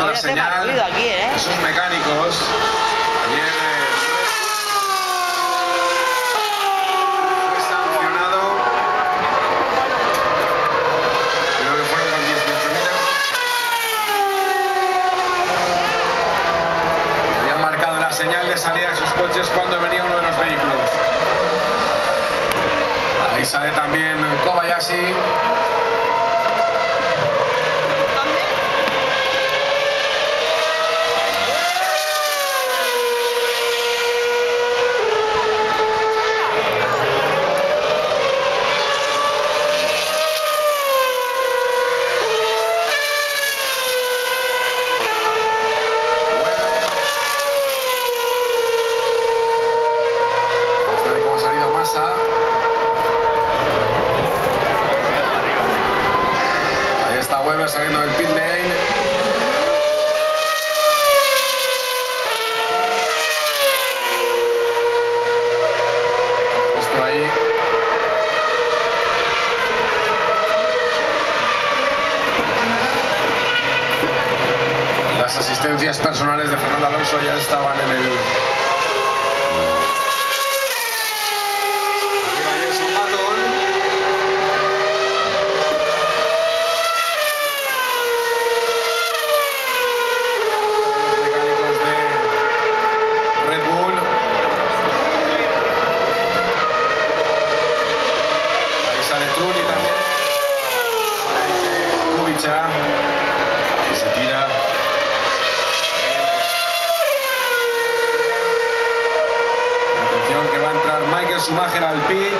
la señal de sus mecánicos. Ayer fue sancionado. Creo que fueron con 18.000 euros. Habían marcado la señal de salida de sus coches cuando venía uno de los vehículos. Ahí sale también Kobayashi. Ahí está Weber saliendo del pit lane. Justo ahí. Las asistencias personales de Fernando Alonso ya estaban en el... Y se tira. Atención que va a entrar Michael Schumacher al pit.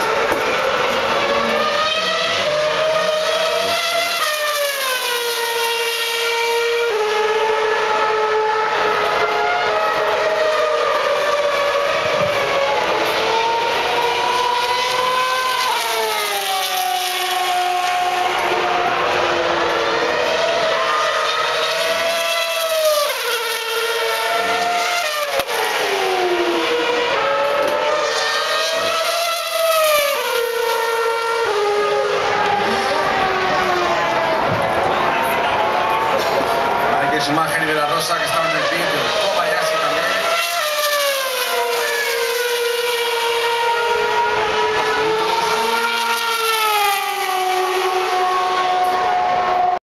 Schumacher y de la Rosa que estaban en el pit.